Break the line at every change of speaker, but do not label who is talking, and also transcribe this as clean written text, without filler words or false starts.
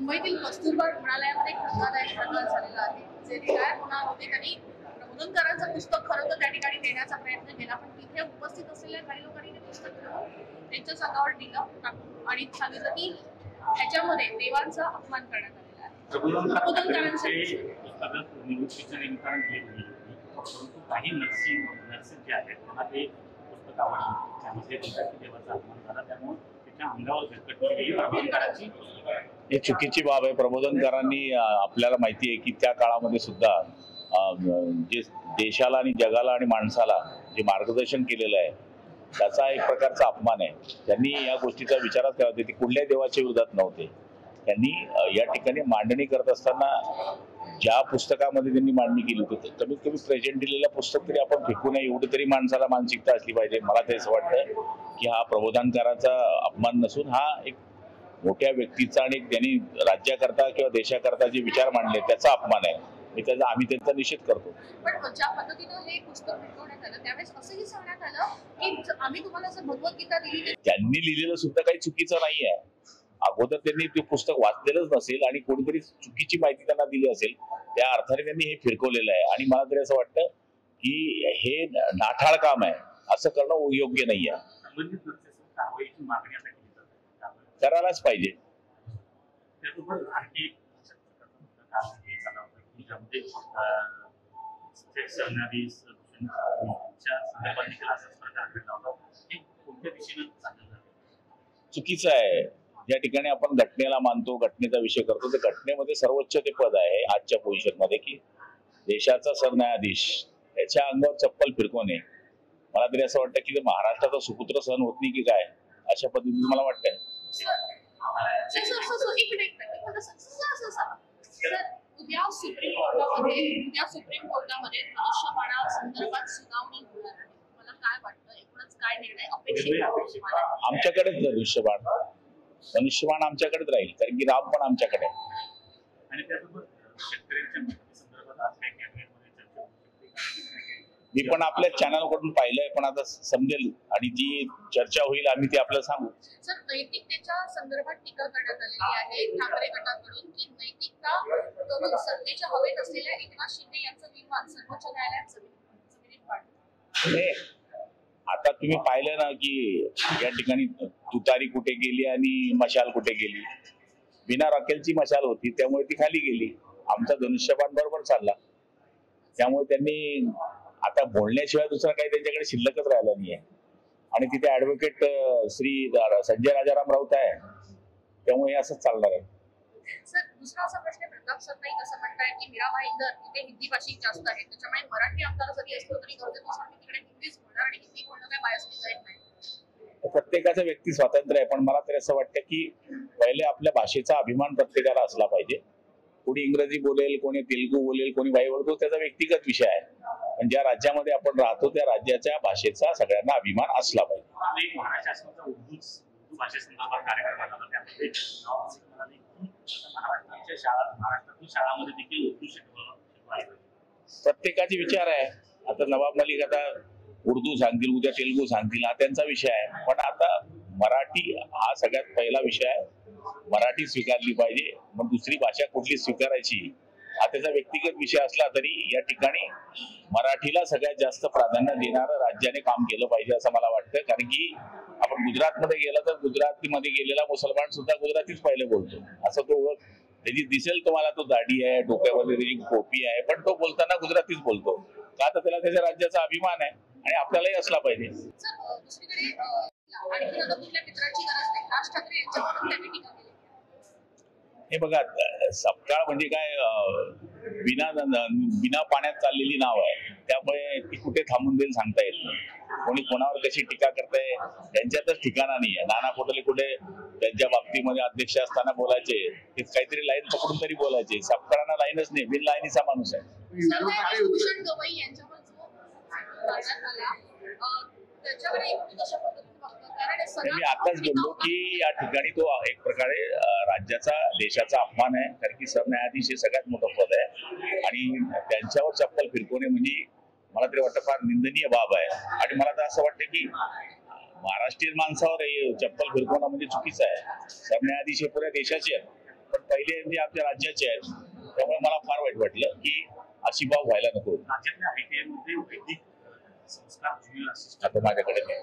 मुंबईतील कस्तुरबा रुग्णालयामध्ये एक धक्कादायक प्रकार झालेला आहे. जे रिटायर होणार होते त्यांनी प्रबोधनकारांचं पुस्तक खरं तर त्या ठिकाणी नेण्याचा प्रयत्न केला, पण तिथे उपस्थित असलेल्या काही लोकांनी ते पुस्तक घेऊन त्यांच्या संघावर टीका टाकून आणि सांगितलं की ह्याच्यामध्ये देवांचा अपमान करण्यात आलेला आहे. प्रबोधनकारांचं
निवृत्तीच्या निमित्तानं भेट दिली होती, परंतु काही नर्सेस जे आहेत त्यांना ते पुस्तक आवडलं, त्यामध्ये देवाचा अपमान झाला, त्यामुळे त्याच्या अंगावर झटकट गेली प्रबोधनकारांची.
ही चुकीची बाब आहे. प्रबोधनकारांनी आपल्याला माहिती आहे की त्या काळामध्ये सुद्धा जे देशाला आणि जगाला आणि माणसाला जे मार्गदर्शन केलेलं आहे त्याचा एक प्रकारचा अपमान आहे. त्यांनी या गोष्टीचा विचारच केला होता. ते कुठल्याही देवाच्या विरोधात नव्हते. त्यांनी या ठिकाणी मांडणी करत असताना ज्या पुस्तकामध्ये त्यांनी मांडणी केली होती कमीत कमी प्रेझेंट दिलेलं पुस्तक तरी आपण फेकू नये, एवढी तरी माणसाला मानसिकता असली पाहिजे. मला ते असं वाटतं की हा प्रबोधनकाराचा अपमान नसून हा एक मोठ्या व्यक्तीचा आणि त्यांनी राज्याकरता किंवा देशाकरता जे विचार मांडले त्याचा अपमान आहे. आम्ही त्यांचा निषेध करतो.
पण ज्या पद्धतीनं हे पुस्तक भेटवण्यात आलं त्यावेळेस असंही सांगण्यात आलं की आम्ही तुम्हाला जर भगवद्गीता दिली.
त्यांनी लिहिलेलं सुद्धा काही चुकीचं नाही आहे. अगोदर त्यांनी ते पुस्तक वाचलेलंच नसेल आणि कोणीतरी चुकीची माहिती त्यांना दिली असेल, त्या अर्थाने त्यांनी हे फिरकवलेलं आहे. आणि मला तरी असं वाटतं की हे नाठाळ काम आहे, असं करणं योग्य नाही आहे. करायलाच पाहिजे. चुकीचं आहे. ज्या ठिकाणी आपण घटनेला मानतो, घटनेचा विषय करतो, तर घटनेमध्ये सर्वोच्च ते पद आहे आजच्या पोझिशन मध्ये की देशाचा सरन्यायाधीश, याच्या अंगावर चप्पल फिरकवणे. मला तरी असं वाटतं की महाराष्ट्राचा सुपुत्र सहन होत नाही की काय, अशा पद्धतीने मला वाटतंय.
उद्या सुप्रीम कोर्टामध्ये धनुष्यबाणा संदर्भात सुनावणी होणार आहे. मला काय वाटतं, एकूणच काय निर्णय अपेक्षित आहे?
आमच्याकडेच धनुष्यबाण आमच्याकडेच राहील, कारण की राम पण आमच्याकडे आहे.
आणि त्यासोबत शेतकऱ्यांच्या मदतीसंदर्भात आज काही कॅबिनेटमध्ये चर्चा होऊ शकते.
मी पण आपल्या चॅनलकडून पाहिलंय, पण आता समजेल आणि जी चर्चा होईल आम्ही ती आपल्याला सांगू.
सर, नैतिकतेच्या संदर्भात टीका करण्यात आलेली आहे ठाकरे गटाकडून की नैतिकता करून सत्तेच्या हवेत असलेल्या एकनाथ शिंदे यांचं विमान सर्वोच्च न्यायालयात जमिनीत पाडलं.
आता तुम्ही पाहिलं ना की या ठिकाणी तुतारी कुठे गेली आणि मशाल कुठे गेली. बिना रॉकेलची मशाल होती त्यामुळे ती खाली गेली. आमचा धनुष्यबाण बरोबर चालला. त्यामुळे त्यांनी आता बोलण्याशिवाय दुसरा काही त्यांच्याकडे शिल्लकच राहिला नाहीये. आणि तिथे ऍडव्होकेट श्री संजय राजाराम राऊत आहे, त्यामुळे असंच चालणार आहे.
सर, दुसरा असा प्रश्न, प्रताप सरनाईक असं म्हणताय की मीरा भाईंदर तिथे हिंदी भाषिक जास्त आहेत, त्याच्यामुळे मराठी आमदार जरी असलो तरी गरजेनुसार तिकडे हिंदीच बोलणार आणि हिंदी बोलणं काय बायस डिझाईन नाही.
प्रत्येकाचं व्यक्ती स्वातंत्र्य आहे, पण मला तरी असं वाटतं की पहिले आपल्या भाषेचा अभिमान प्रत्येकाला असला पाहिजे. कोणी इंग्रजी बोलेल, कोणी तेलुगू बोलेल, कोणी बाई बोलतो, त्याचा व्यक्तिगत विषय आहे. पण ज्या राज्यामध्ये आपण राहतो त्या राज्याच्या भाषेचा सगळ्यांना अभिमान असला पाहिजे.
महाराष्ट्र शासनाचा उर्दू भाषेसंदर्भात कार्यक्रम झाला, त्यामध्ये महाराष्ट्रातील शाळांमध्ये देखील उर्दू शिकवायला
प्रत्येकाचे विचार आहे. आता नवाब मलिक आता उर्दू सांगतील, उद्या तेलुगू सांगतील, हा त्यांचा विषय आहे. पण आता मराठी हा सगळ्यात पहिला विषय आहे. मराठी स्वीकारली पाहिजे, मग दुसरी भाषा कुठली स्वीकारायची हा त्याचा व्यक्तिगत विषय असला तरी या ठिकाणी मराठीला सगळ्यात जास्त प्राधान्य देणारं राज्याने काम केलं पाहिजे असं मला वाटतं. कारण की आपण गुजरातमध्ये गेला तर गुजरातीमध्ये गेलेला मुसलमान सुद्धा गुजरातीच पहिले बोलतो, असं तो ओळख त्याची दिसेल तुम्हाला. तो दाढी आहे, डोक्यामध्ये त्याची टोपी आहे, पण तो बोलताना गुजरातीच बोलतो का, तर त्याला त्याच्या राज्याचा अभिमान आहे आणि आपल्यालाही असला पाहिजे.
दुसरीकडे आणखी आता कुठल्या मित्राची गरज नाही, राज ठाकरे यांच्याकडून त्यांनी टीका केली.
हे बघा, सपकाळ म्हणजे काय, बिना पाण्यात चाललेली नाव आहे, त्यामुळे ती कुठे थांबून देईल सांगता येत नाही. कोणी कोणावर कशी टीका करताय त्यांच्यातच ठिकाणा नाही आहे. नाना पटोले कुठे त्यांच्या बाबतीमध्ये अध्यक्ष असताना बोलायचे, ते काहीतरी लाईन पकडून तरी बोलायचे. सपकाळांना लाईनच नाही, बिन लाईनीचा माणूस आहे.
भूषण गवई यांच्यावर जो करण्यात आला त्याच्याकडे कशा पद्धतीने
मी आताच बोललो की या ठिकाणी तो एक प्रकारे राज्याचा देशाचा अपमान आहे. कारण की सरन्यायाधीश हे सगळ्यात मोठं पद आहे आणि त्यांच्यावर चप्पल फिरकवणे म्हणजे मला तरी वाटतं फार निंदनीय बाब आहे. आणि मला तर असं वाटतं की महाराष्ट्रीयन माणसावर चप्पल फिरकवणं म्हणजे चुकीचं आहे. सरन्यायाधीश हे पुऱ्या देशाचे आहेत, पण पहिले आमच्या राज्याचे आहेत, त्यामुळे मला फार वाईट वाटलं की अशी बाब व्हायला नको.
राज्यातल्या ITI मध्ये वैदिक संस्कार ज्युनियर
आता माझ्याकडे नाही.